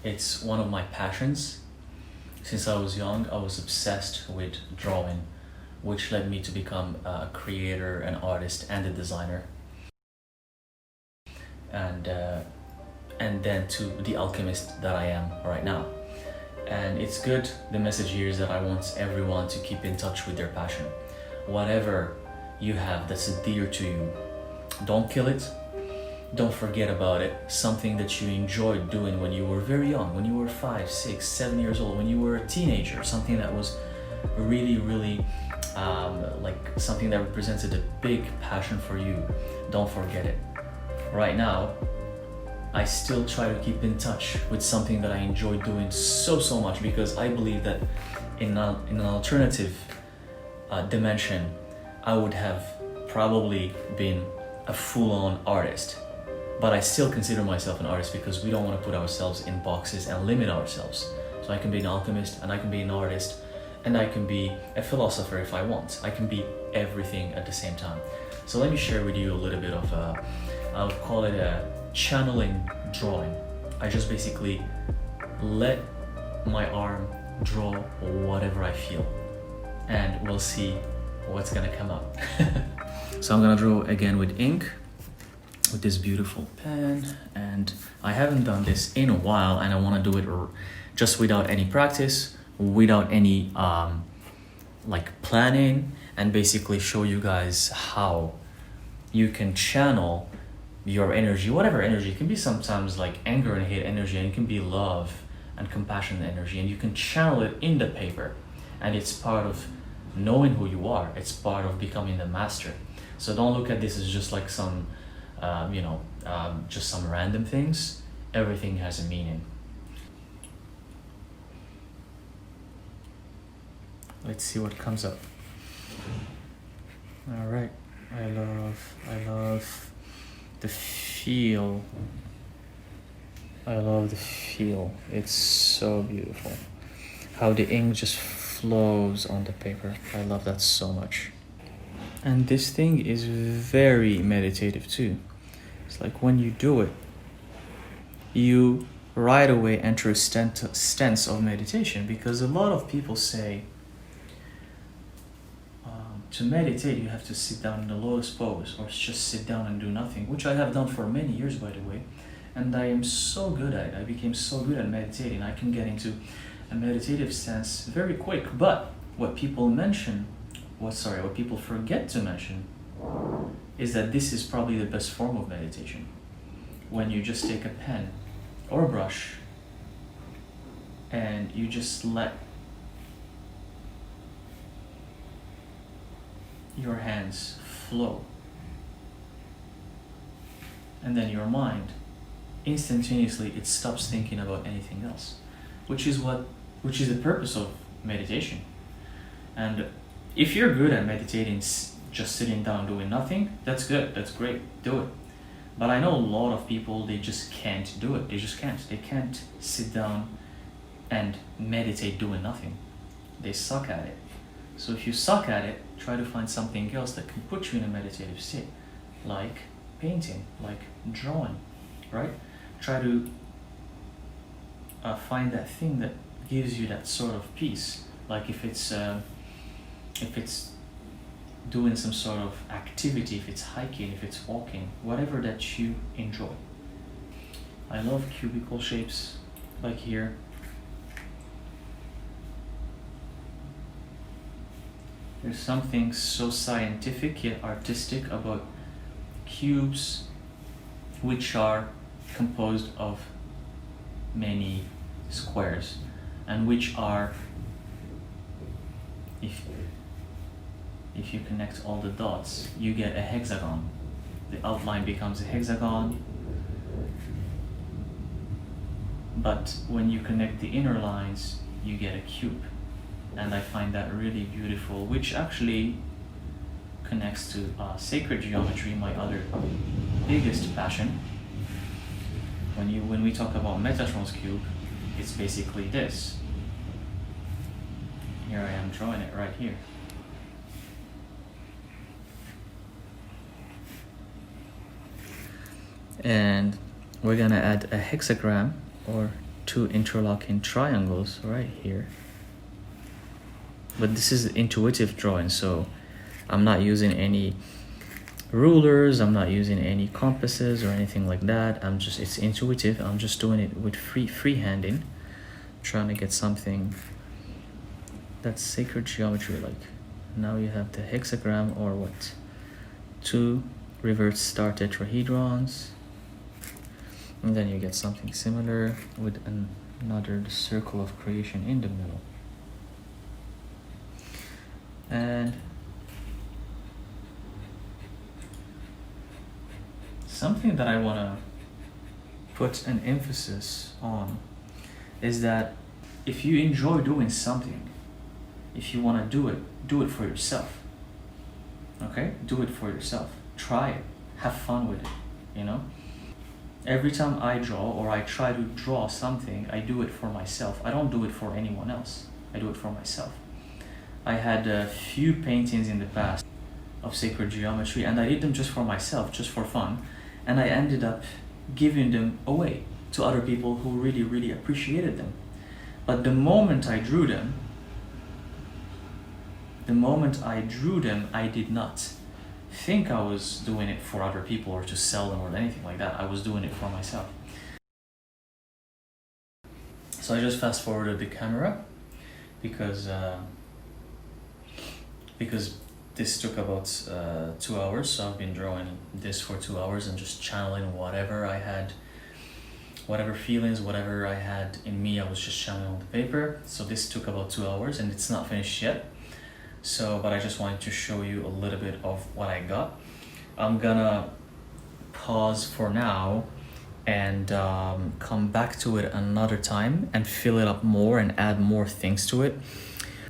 It's one of my passions. Since I was young, I was obsessed with drawing, which led me to become a creator, an artist, and a designer. And then to the alchemist that I am right now. And it's good. The message here is that I want everyone to keep in touch with their passion. Whatever you have that's dear to you, don't kill it. Don't forget about it. Something that you enjoyed doing when you were very young, when you were 5, 6, 7 years old, when you were a teenager, something that was really like something that represented a big passion for you. Don't forget it. Right now, I still try to keep in touch with something that I enjoy doing so much, because I believe that in an alternative dimension, I would have probably been a full-on artist. But I still consider myself an artist because we don't want to put ourselves in boxes and limit ourselves. So I can be an alchemist, and I can be an artist, and I can be a philosopher if I want. I can be everything at the same time. So let me share with you a little bit of I would call it a channeling drawing. I just basically let my arm draw whatever I feel, and we'll see what's gonna come up. So I'm gonna draw again with ink, with this beautiful pen, and I haven't done this in a while, and I want to do it just without any practice, without any like planning, and basically show you guys how you can channel your energy, whatever energy. It can be sometimes like anger and hate energy, and it can be love and compassion energy, and you can channel it in the paper, and it's part of knowing who you are. It's part of becoming the master. So don't look at this as just like some just some random things. Everything has a meaning. Let's see what comes up. All right. I love the feel. I love the feel. It's so beautiful. How the ink just flows on the paper. I love that so much. And this thing is very meditative too. It's like when you do it, you right away enter a stance of meditation, because a lot of people say to meditate you have to sit down in the lotus pose, or just sit down and do nothing, which I have done for many years, by the way, and I am so good at it. I became so good at meditating. I can get into a meditative stance very quick. But what people forget to mention is that this is probably the best form of meditation. When you just take a pen or a brush and you just let your hands flow, and then your mind instantaneously, it stops thinking about anything else, which is the purpose of meditation. And if you're good at meditating, just sitting down doing nothing, that's good, that's great, do it. But I know a lot of people, they just can't do it. They can't sit down and meditate doing nothing. They suck at it. So if you suck at it, try to find something else that can put you in a meditative state, like painting, like drawing, right? Try to find that thing that gives you that sort of peace. Like if it's doing some sort of activity, if it's hiking, if it's walking, whatever that you enjoy. I love cubicle shapes, like here. There's something so scientific yet artistic about cubes, which are composed of many squares, and which are, if you connect all the dots, you get a hexagon. The outline becomes a hexagon, but when you connect the inner lines, you get a cube. And I find that really beautiful, which actually connects to sacred geometry, my other biggest passion. When we talk about Metatron's cube, it's basically this. Here I am drawing it right here. And we're gonna add a hexagram or two interlocking triangles right here. But this is intuitive drawing, so I'm not using any rulers, I'm not using any compasses or anything like that. It's intuitive. I'm just doing it with freehanding, trying to get something that's sacred geometry like. Now you have the hexagram, or what? 2 reverse star tetrahedrons, and then you get something similar with another circle of creation in the middle. And something that I want to put an emphasis on is that if you enjoy doing something, if you want to do it for yourself. Okay? Do it for yourself. Try it. Have fun with it, you know? Every time I draw, or I try to draw something, I do it for myself. I don't do it for anyone else. I do it for myself. I had a few paintings in the past of sacred geometry, and I did them just for myself, just for fun, and I ended up giving them away to other people who really, really appreciated them. But the moment I drew them, I did not think I was doing it for other people or to sell them or anything like that. I was doing it for myself. So I just fast forwarded the camera because this took about 2 hours. So I've been drawing this for 2 hours and just channeling whatever I had, whatever feelings, whatever I had in me, I was just channeling on the paper. So this took about 2 hours and it's not finished yet. But I just wanted to show you a little bit of what I got. I'm gonna pause for now and come back to it another time and fill it up more and add more things to it,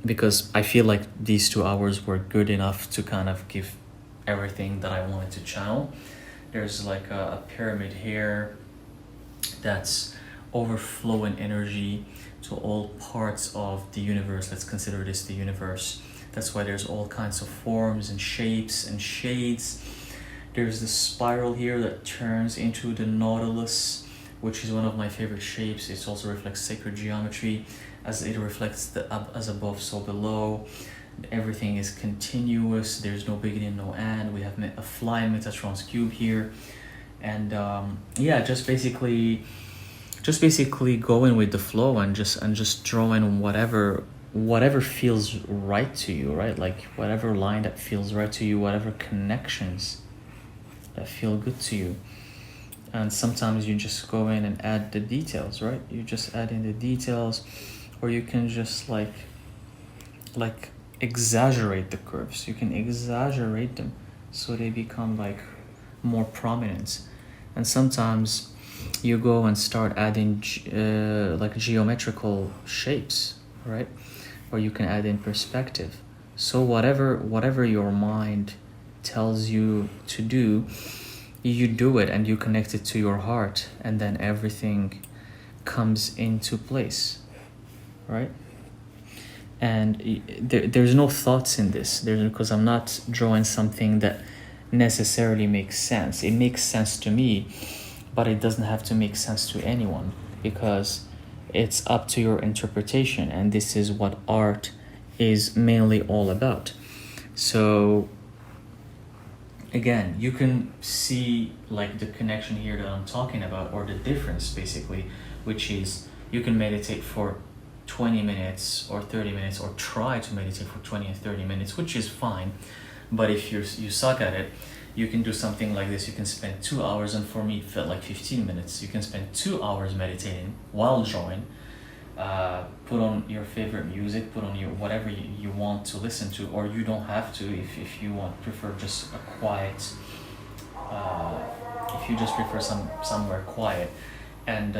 because I feel like these 2 hours were good enough to kind of give everything that I wanted to channel. There's like a pyramid here that's overflowing energy to all parts of the universe. Let's consider this the universe. That's why there's all kinds of forms and shapes and shades. There's this spiral here that turns into the Nautilus, which is one of my favorite shapes. It also reflects sacred geometry, as it reflects the as above, so below. Everything is continuous. There's no beginning, no end. We have a flying Metatron's cube here. And just basically going with the flow and just drawing whatever feels right to you, right? Like whatever line that feels right to you, whatever connections that feel good to you. And sometimes you just go in and add the details, right? You just add in the details, or you can just like exaggerate the curves. You can exaggerate them so they become like more prominent. And sometimes you go and start adding like geometrical shapes, right? Or you can add in perspective. So whatever your mind tells you to do, you do it and you connect it to your heart, and then everything comes into place, right? And there's no thoughts in this. Because I'm not drawing something that necessarily makes sense. It makes sense to me, but it doesn't have to make sense to anyone, because it's up to your interpretation, and this is what art is mainly all about. So again, you can see like the connection here that I'm talking about, or the difference basically, which is you can meditate for 20 minutes or 30 minutes, or try to meditate for 20 and 30 minutes, which is fine. But if you suck at it, you can do something like this. You can spend 2 hours, and for me it felt like 15 minutes. You can spend 2 hours meditating while drawing. Put on your favorite music, put on your whatever you want to listen to, or you don't have to if you prefer just a quiet, if you just prefer somewhere quiet, and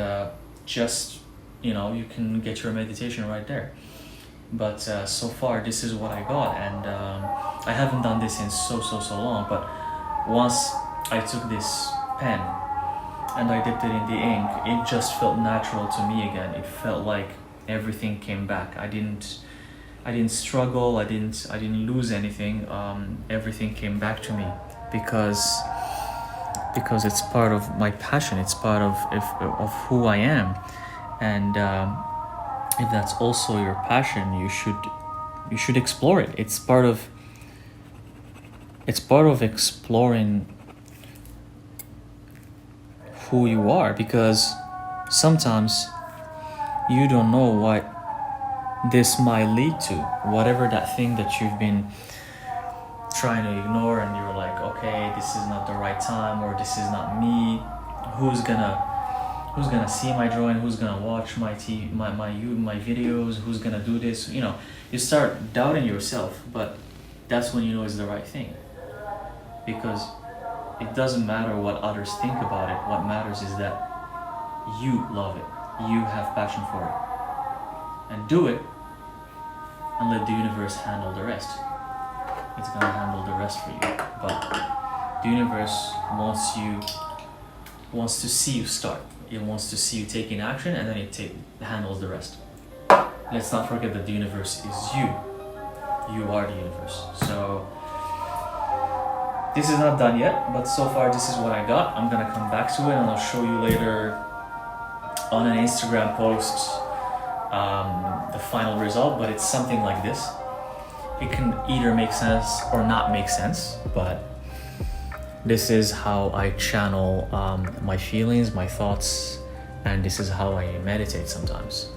you can get your meditation right there. But so far this is what I got, and I haven't done this in so long, but once I took this pen and I dipped it in the ink, it just felt natural to me again. It felt like everything came back. I didn't struggle, I didn't lose anything. Everything came back to me because it's part of my passion, it's part of who I am. And if that's also your passion, you should explore it. It's part of exploring who you are, because sometimes you don't know what this might lead to. Whatever that thing that you've been trying to ignore, and you're like, okay, this is not the right time, or this is not me. Who's gonna see my drawing? Who's gonna watch my videos? Who's gonna do this? You know, you start doubting yourself, but that's when you know it's the right thing, because it doesn't matter what others think about it. What matters is that you love it, you have passion for it, and do it, and let the universe handle the rest. It's gonna handle the rest for you, but the universe wants to see you start. It wants to see you taking action, and then it handles the rest. Let's not forget that the universe is you. You are the universe. So this is not done yet, but so far this is what I got. I'm gonna come back to it, and I'll show you later on an Instagram post the final result, but it's something like this. It can either make sense or not make sense, but this is how I channel my feelings, my thoughts, and this is how I meditate sometimes.